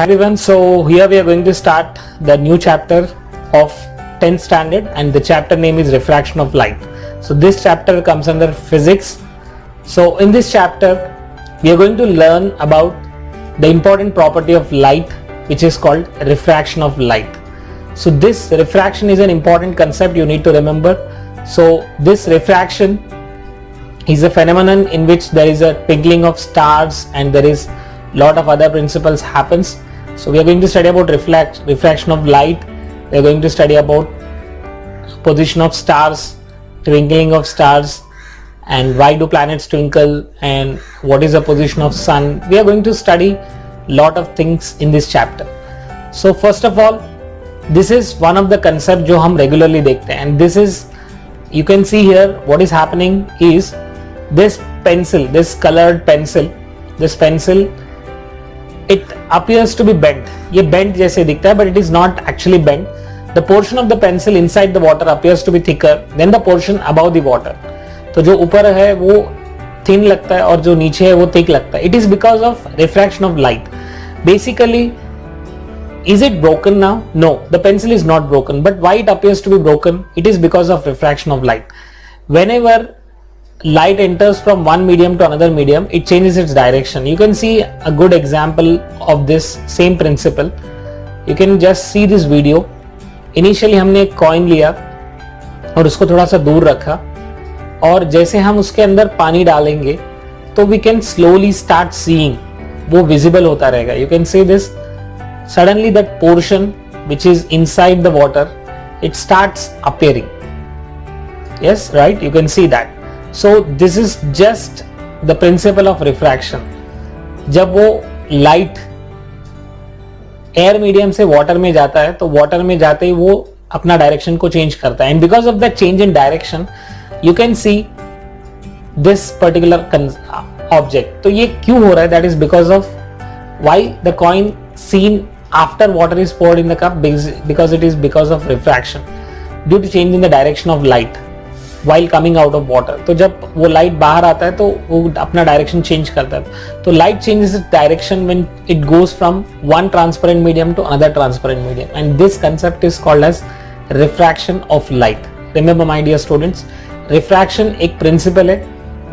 Hi everyone, so here we are going to start the new chapter of 10th standard and the chapter name is refraction of light. So this chapter comes under physics. So in this chapter we are going to learn about the important property of light which is called refraction of light. So this refraction is an important concept you need to remember. So this refraction is a phenomenon in which there is a twinkling of stars and there is lot of other principles happens. So we are going to study about refraction of light. We are going to study about position of stars, twinkling of stars, and why do planets twinkle, and what is the position of sun. We are going to study lot of things in this chapter. So first of all, this is one of the concepts जो हम regularly देखते हैं, and this is, you can see here what is happening is this pencil, this colored pencil, this pencil, it appears to be bent. ये bent जैसे दिखता है, but it is not actually bent. The portion of the pencil inside the water appears to be thicker than the portion above the water. तो जो ऊपर है वो thin लगता है और जो नीचे है वो thick लगता है. It is because of refraction of light. Basically, is it broken now? No, the pencil is not broken. But why it appears to be broken? It is because of refraction of light. Whenever light enters from one medium to another medium, it changes its direction. You can see a good example of this same principle. You can just see this video. Initially हमने एक coin लिया और उसको थोड़ा सा दूर रखा और जैसे हम उसके अंदर पानी डालेंगे तो we can slowly start seeing, वो visible होता रहेगा. You can see this. Suddenly that portion which is inside the water, it starts appearing. Yes, right? You can see that. So this is just the principle of refraction. जब वो light air medium से water में जाता है तो water में जाते ही वो अपना direction को change करता है, and because of that change in direction you can see this particular object. तो ये क्यों हो रहा है? That is because of why the coin seen after water is poured in the cup, because it is because of refraction due to change in the direction of light while coming out of water. तो जब वो light बाहर आता है तो वो अपना direction change करता है. तो light changes its direction when it goes from one transparent medium to another transparent medium, and this concept is called as refraction of light. Remember my dear students, refraction एक principle है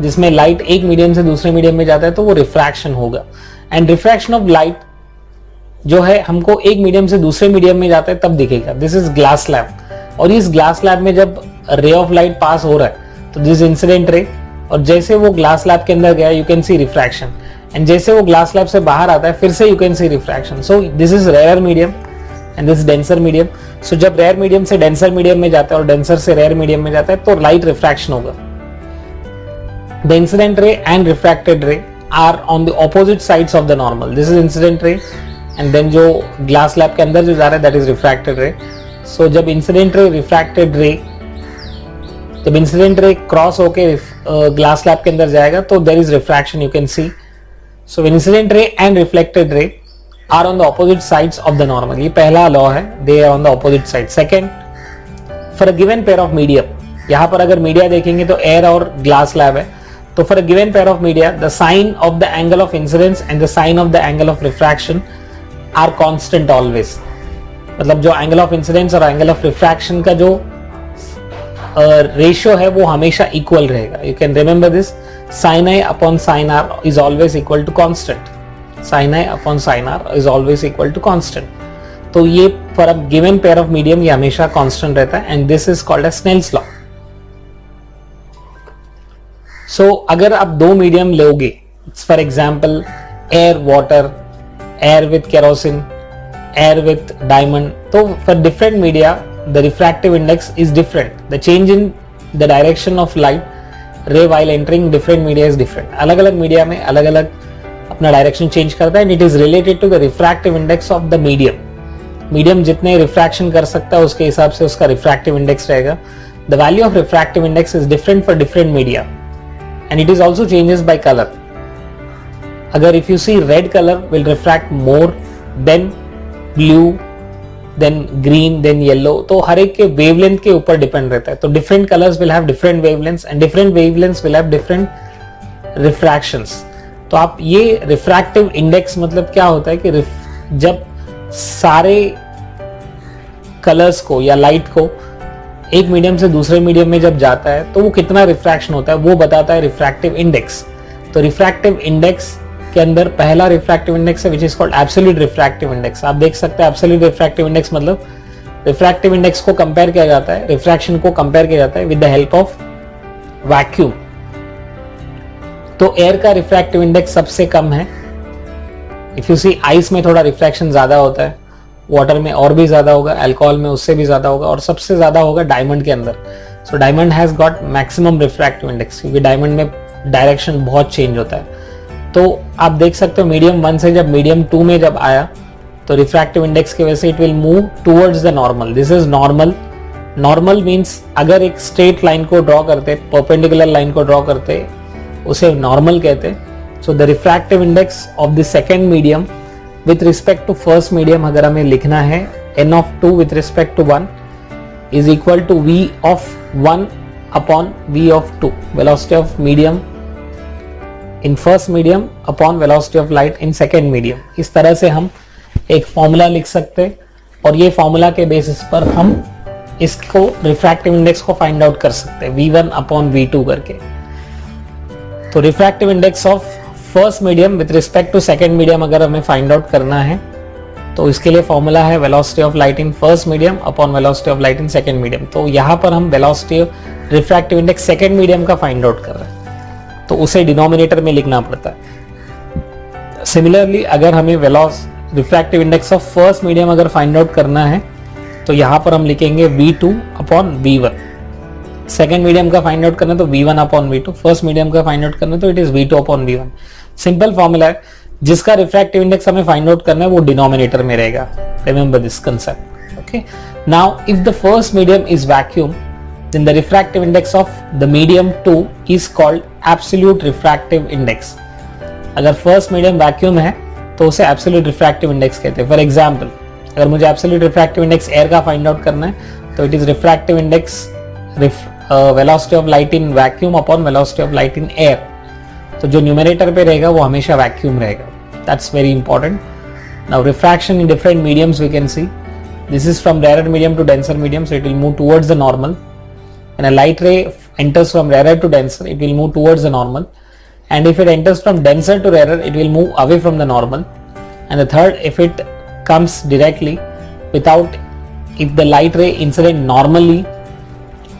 जिसमें light एक medium से दूसरे medium में जाता है तो वो refraction होगा. And refraction of light जो है हमको एक मीडियम से दूसरे मीडियम में जाता है तब दिखेगा. दिस इज ग्लास स्लैब, और इस ग्लास स्लैब में जब रे ऑफ लाइट पास हो रहा है तो दिस इंसिडेंट रे, और जैसे वो ग्लास स्लैब के अंदर गया you can see refraction, and जैसे वो ग्लास स्लैब से बाहर आता है फिर से you can see refraction. So this is rare medium and this denser medium. So जब रेयर मीडियम से डेंसर मीडियम में जाता है और डेंसर से रेयर मीडियम में जाता है तो लाइट रिफ्रैक्शन होगा. The incident ray and refracted ray are on the opposite sides of the normal. This is incident ray, and then जो ग्लास स्लैब के अंदर जो जा रहा है दैट इज रिफ्रैक्टेड रे. सो जब इंसिडेंट रे रिफ्रैक्टेड रे, जब इंसिडेंट रे क्रॉस होके ग्लास स्लैब के अंदर जाएगा तो there is refraction, you can see. So incident ray and reflected ray are on the opposite sides of the normal. ये पहला लॉ है, they are on the opposite side. Second, for a given pair of medium, यहाँ पर अगर media देखेंगे तो air और glass slab है, तो for a given pair of media the sine of the angle of incidence and the sine of the angle of refraction are constant always. मतलब जो एंगल ऑफ इंसिडेंस और angle of refraction का जो ratio है वो हमेशा equal रहेगा. You can remember this, sine i upon sine r is always equal to constant. Sine i upon sine r is always equal to constant. तो ये for a given pair of medium ये हमेशा constant रहता है, and this is called as Snell's law. So अगर आप दो medium लोगे, for example air water, air with kerosene, air with diamond, so for different media the refractive index is different. The change in the direction of light ray while entering different media is different. अलग अलग media में अलग अलग अपना direction change करता है, and it is related to the refractive index of the medium. Medium जितने refraction कर सकता है उसके हिसाब से उसका रिफ्रैक्टिव इंडेक्स रहेगा. The value of refractive index is different for different media, and it is also changes by color. अगर if you see red color will refract more than blue, then green, then yellow, तो हर एक के wavelength के ऊपर depend रहता है. तो different colors will have different wavelengths and different wavelengths will have different refractions. तो आप ये refractive index मतलब क्या होता है कि जब सारे कलर्स को या लाइट को एक मीडियम से दूसरे मीडियम में जब जाता है तो वो कितना रिफ्रैक्शन होता है वो बताता है रिफ्रैक्टिव इंडेक्स। तो रिफ्रैक्टिव इंडेक्स के अंदर पहला रिफ्रैक्टिव इंडेक्स है which is called absolute refractive index. आप देख सकते हैं एब्सोल्यूट रिफ्रैक्टिव इंडेक्स मतलब रिफ्रैक्टिव इंडेक्स को कंपेयर किया जाता है, रिफ्रैक्शन को कंपेयर किया जाता है with the help of vacuum. तो एयर का रिफ्रैक्टिव इंडेक्स सबसे कम है। इफ यू सी आइस में थोड़ा रिफ्रैक्शन ज्यादा होता है, वाटर में और भी ज्यादा होगा, अल्कोहल में उससे भी ज्यादा होगा, और सबसे ज्यादा होगा डायमंड के अंदर। So diamond has got maximum refractive index, क्योंकि डायमंड में डायरेक्शन बहुत चेंज होता है। तो आप देख सकते हो मीडियम 1 से जब मीडियम 2 में जब आया तो रिफ्रैक्टिव इंडेक्स की वजह से it will move towards the normal. This is normal. Normal means अगर एक स्ट्रेट लाइन को ड्रॉ करते, परपेंडिकुलर लाइन को ड्रॉ करते, उसे नॉर्मल कहते। So the refractive index of the second medium with respect to first medium अगर हमें लिखना है n of 2 with respect to 1 is equal to v of 1 upon v of 2, velocity of medium in first medium upon velocity of light in second medium. इस तरह से हम एक formula लिख सकते हैं और ये फॉर्मूला के बेसिस पर हम इसको रिफ्रैक्टिव इंडेक्स को फाइंड आउट कर सकते हैं v1 अपॉन v2 करके। तो refractive index of first medium with respect to second medium अगर हमें फाइंड आउट करना है तो इसके लिए फॉर्मूला है velocity of light in first medium upon velocity of light in second medium. तो यहाँ पर हम velocity refractive index second medium का फाइंड आउट कर रहे हैं तो उसे डिनोमिनेटर में लिखना पड़ता है। सिमिलरली अगर हमें refractive index of first medium अगर फाइंड आउट करना है तो यहाँ पर हम लिखेंगे v2 upon v1। Second medium का फाइंड आउट करना है तो v1 upon v2, first medium का फाइंड आउट करना है तो it is v2 upon v1। Simple formula है, जिसका रिफ्रैक्टिव इंडेक्स हमें फाइंड आउट करना है वो डिनोमिनेटर में रहेगा। Remember this concept. Okay, now if the first medium is vacuum then the refractive index of the medium 2 is called absolute refractive index। अगर first medium vacuum है तो उसे absolute refractive index कहते हैं। फॉर एग्जाम्पल अगर मुझे absolute refractive index air का find out करना है तो it is refractive index velocity of light in vacuum upon velocity of light in air। तो जो न्यूमरेटर पे रहेगा वो हमेशा वैक्यूम रहेगा। That's very important. Now refraction in different mediums we can see, this is from rare medium to denser medium, so it will move towards the normal. When a light ray enters from rarer to denser, it will move towards the normal, and if it enters from denser to rarer, it will move away from the normal. And the third, if it comes directly if the light ray incident normally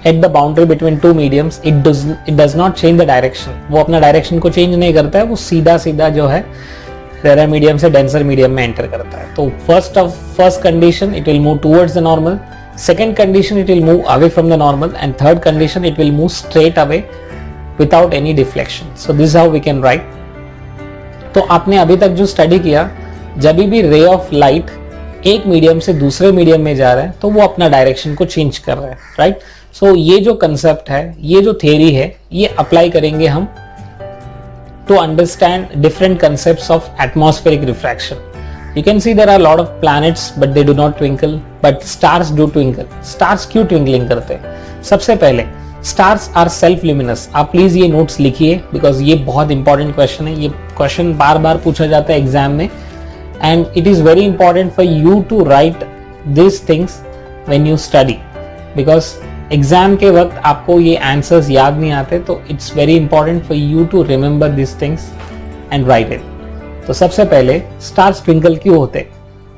at the boundary between two mediums, it does not change the direction। वो अपना direction को change नहीं करता है, वो सीधा सीधा जो है रेयर मीडियम से डेंसर मीडियम में एंटर करता है। तो first condition it will move towards the normal, second condition it will move away from the normal, and third condition it will move straight away without any deflection। so this is how we can write। तो आपने अभी तक जो study किया, जब भी ray of light एक medium से दूसरे मीडियम में जा रहा है तो वो अपना डायरेक्शन को चेंज कर रहा है, राइट। सो ये जो कंसेप्ट है, ये जो थ्योरी है, ये अप्लाई करेंगे हम to understand different concepts of atmospheric refraction. You can see there are a lot of planets but they do not twinkle, but stars do twinkle। stars क्यों twinkling करते हैं? सबसे पहले stars are self luminous। आप please ये notes लिखिए because ये बहुत इंपॉर्टेंट क्वेश्चन है। ये क्वेश्चन बार बार पूछा जाता है एग्जाम में, and it is very important for you to write this things when you study, because exam के वक्त आपको ये आंसर्स याद नहीं आते, तो it's very important for you to remember this things and write it. तो सबसे पहले स्टार्स ट्विंकल क्यों होते?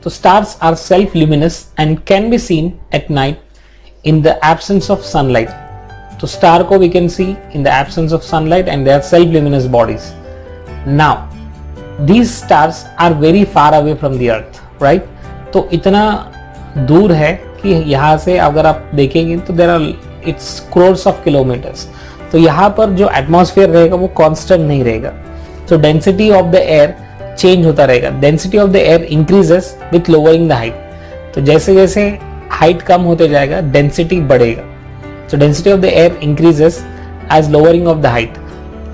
तो stars are self luminous and can be seen at night in the absence of sunlight. तो स्टार को we can C in the absence of sunlight and they are self luminous bodies. Now these stars are very far away from the earth, right. तो इतना दूर है कि यहाँ से अगर आप देखेंगे तो there are it's crores of kilometers. तो यहाँ पर जो एटमॉस्फेयर रहेगा वो कांस्टेंट नहीं रहेगा। तो density of the air change होता रहेगा। Density of the air increases with lowering the height. तो जैसे जैसे हाइट कम होते जाएगा डेंसिटी बढ़ेगा। तो density of the air increases as lowering of the height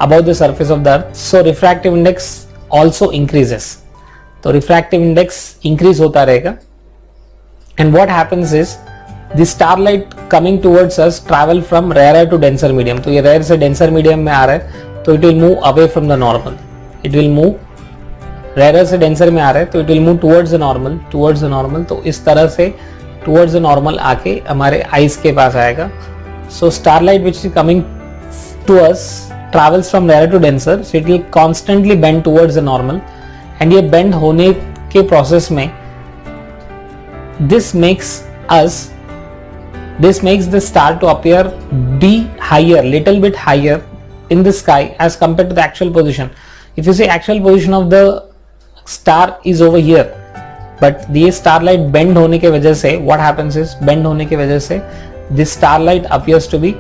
about the surface of the earth. So refractive index also increases. तो refractive index increase होता रहेगा। And what happens is the starlight coming towards us travel from rare to denser medium. तो ये rare से denser medium में आ रहा है तो it will move away from the normal. It will move rare से डेंसर में आ रहा है तो it will move towards the normal, तो इस तरह से टुवर्ड्स द नॉर्मल आके हमारे आइज के पास आएगा. So starlight which is coming to us travels from rarer to denser, so it will constantly bend towards the normal, and ये bend होने के process में this makes the star to appear be higher, little bit higher in the sky as compared to the actual position. If you say actual position of the star is over here, but ये starlight bend होने के वजह से what happens is, bend होने के वजह से this starlight appears to be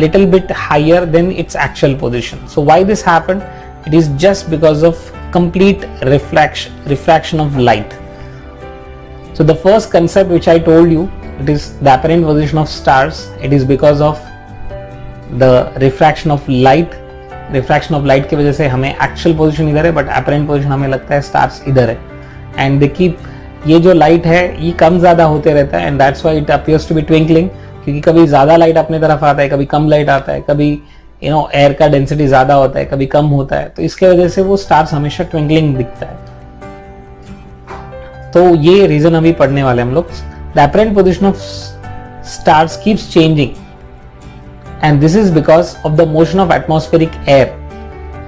little bit higher than its actual position. So why this happened? It is just because of complete refraction of light. So the first concept which I told you, it is the apparent position of stars. It is because of the refraction of light. Refraction of light की वजह से हमें actual position इधर है, but apparent position हमें लगता है stars इधर है. And they keep, ये जो light है ये कम ज़्यादा होते रहता है, and that's why it appears to be twinkling. क्योंकि कभी ज़्यादा लाइट अपने तरफ आता है, कभी कम लाइट आता है, कभी एयर का डेंसिटी ज़्यादा होता है, कभी कम होता है, तो इसके वजह से वो स्टार्स हमेशा ट्विंकलिंग दिखता है. तो ये रीजन अभी पढ़ने वाले हम लोग. The apparent position of stars keeps changing and this is because of the motion of atmospheric air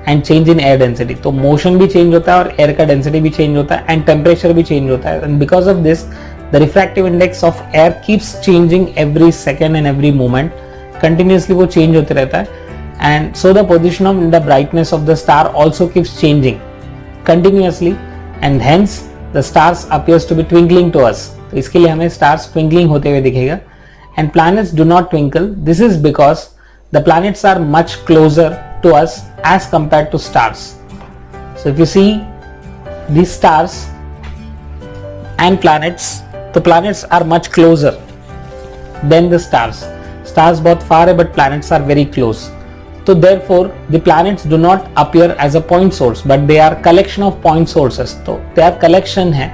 and change in air density. तो मोशन भी चेंज होता है और एयर का डेंसिटी भी चेंज होता है एंड टेम्परेचर भी चेंज होता है. And because of this the refractive index of air keeps changing every second and every moment, continuously वो change होते रहता है, and so the position of the brightness of the star also keeps changing continuously, and hence the stars appears to be twinkling to us. तो इसके लिए हमें stars twinkling होते हुए दिखेगा. And planets do not twinkle. This is because the planets are much closer to us as compared to stars. So if you see these stars and planets, the planets are much closer than the stars. Stars बहुत far है but planets are very close. So therefore the planets do not appear as a point source but they are collection of point sources. So they are collection है.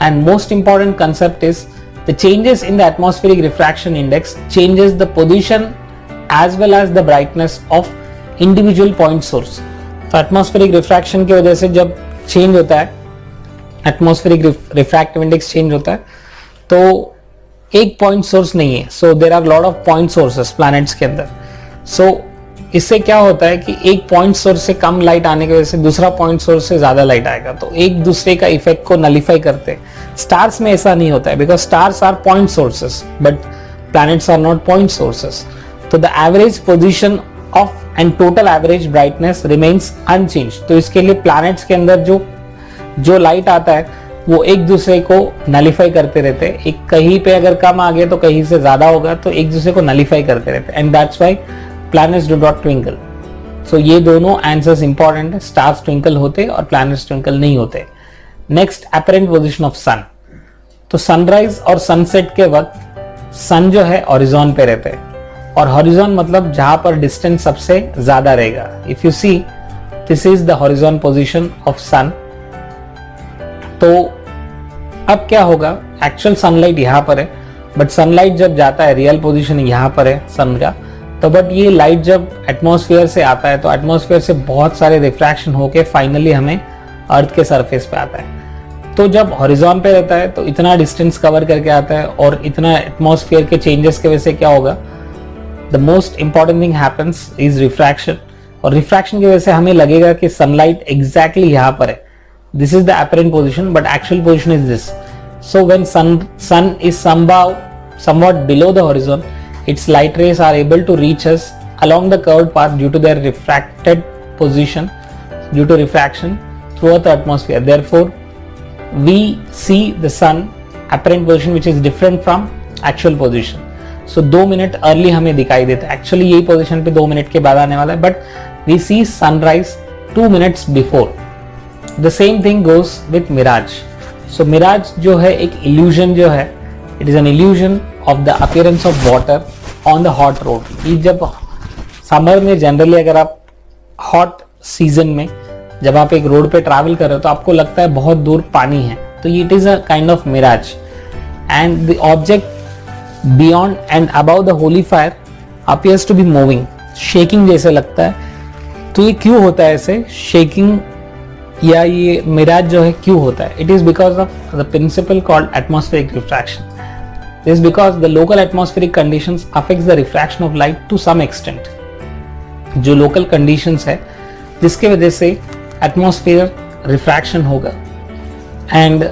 And most important concept is the changes in the atmospheric refraction index changes the position as well as the brightness of individual point source. तो atmospheric refraction की वजह से जब change होता है, atmospheric refractive index change होता है, तो एक पॉइंट सोर्स नहीं है. So there are lot of point sources planets के अंदर. सो इससे क्या होता है कि एक पॉइंट सोर्स से कम लाइट आने की वजह से दूसरा पॉइंट सोर्स से ज्यादा लाइट आएगा, तो एक दूसरे का इफेक्ट को नलिफाई करते हैं. स्टार्स में ऐसा नहीं होता है because stars are point sources but planets are not point sources. तो the average position of and total average brightness remains unchange. तो इसके लिए प्लैनेट्स के अंदर जो लाइट आता है वो एक दूसरे को नलिफाई करते रहते हैं. एक कहीं पे अगर कम आ गया तो कहीं से ज्यादा होगा, तो एक दूसरे को नलिफाई करते रहते हैं. And that's why planets do not twinkle. So ये दोनों आंसर्स इंपॉर्टेंट है. स्टार्स ट्विंकल होते और प्लैनेट्स ट्विंकल नहीं होते. Next, apparent position of sun. तो सनराइज और सनसेट के वक्त सन जो है हॉरिजॉन पे रहते हैं, और हॉरिजॉन मतलब जहां पर डिस्टेंस सबसे ज्यादा रहेगा. If you see this is the horizon position of sun. तो अब क्या होगा, एक्चुअल सनलाइट यहाँ पर है बट सनलाइट जब जाता है, रियल पोजीशन यहाँ पर है सन का, तो बट ये लाइट जब एटमॉस्फेयर से आता है तो एटमॉस्फेयर से बहुत सारे रिफ्रैक्शन होके फाइनली हमें अर्थ के सरफेस पे आता है. तो जब हॉरिजॉन पे रहता है तो इतना डिस्टेंस कवर करके आता है, और इतना एटमॉस्फेयर के चेंजेस की वजह से क्या होगा, the most important thing happens is refraction. और रिफ्रैक्शन की वजह से हमें लगेगा कि सनलाइट एग्जैक्टली यहाँ पर है. This is the apparent position, but actual position is this. So when sun is somewhat below the horizon, its light rays are able to reach us along the curved path due to their refracted position, due to refraction throughout the atmosphere. Therefore, we see the sun apparent position which is different from actual position. So 2 minute early हमें दिखाई देता है. Actually यही position पे 2 minute के बाद आने वाला है, but we see sunrise 2 minutes before. The same thing goes with mirage. So mirage जो है एक illusion जो है, it is an illusion of the appearance of water on the hot road. ये जब समर में जनरली अगर आप हॉट सीजन में जब आप एक रोड पे ट्रैवल कर रहे हो तो आपको लगता है बहुत दूर पानी है, तो it is a kind of mirage. And the object beyond and above the Holi fire appears to be moving, shaking जैसे लगता है. तो ये क्यों होता है ऐसे शेकिंग या ये मिराज जो है क्यों होता है? It is because of the principle called atmospheric refraction. This because the local atmospheric conditions affects the refraction of light to some extent. जो लोकल कंडीशंस है जिसके वजह से एटमॉस्फेयर रिफ्रैक्शन होगा. एंड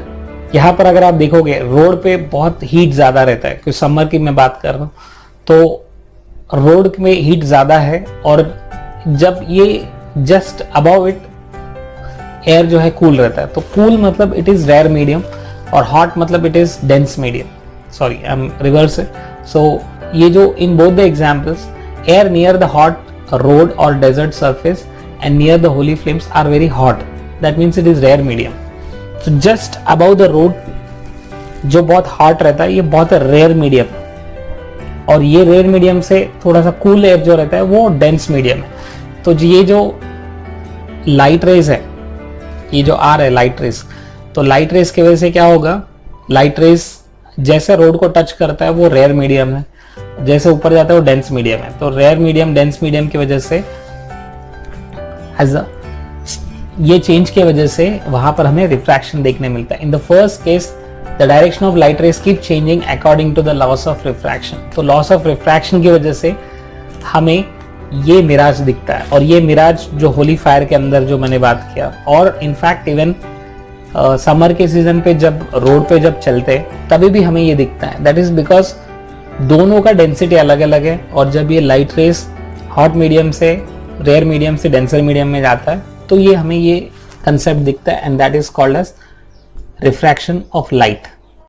यहाँ पर अगर आप देखोगे रोड पे बहुत हीट ज़्यादा रहता है, क्योंकि समर की मैं बात कर रहा हूँ, तो रोड में हीट ज़्यादा है और जब ये जस्ट अबव इट एयर जो है कूल रहता है. तो कूल मतलब इट इज़ रेयर मीडियम और हॉट मतलब it is dense medium. Sorry, I am reverse it. So ये जो in both the examples, air near the hot road और desert surface and near the holy flames are very hot. That means it is rare medium. So just above the road जो बहुत hot रहता है ये बहुत rare medium, और ये rare medium से थोड़ा सा cool air जो रहता है वो dense medium है. तो ये जो light rays है, ये जो आ रहा है light rays, तो light rays की वजह से क्या होगा, light rays जैसे रोड को टच करता है वो rare medium है, जैसे ऊपर जाता है वो dense medium है. तो rare medium dense medium की वजह से ये चेंज की वजह से वहां पर हमें रिफ्रैक्शन देखने मिलता है. In the first case the direction of light rays keep changing according to the laws of refraction. तो लॉस ऑफ रिफ्रैक्शन की वजह से हमें ये मिराज दिखता है, और ये मिराज जो होली फायर के अंदर जो मैंने बात किया, और इनफैक्ट इवन समर के सीजन पे जब रोड पे जब चलते तभी भी हमें ये दिखता है. दैट इज बिकॉज दोनों का डेंसिटी अलग अलग है, और जब ये लाइट रेज हॉट मीडियम से रेयर मीडियम से डेंसर मीडियम में जाता है तो ये हमें ये कंसेप्ट दिखता है, and that is called as refraction of light.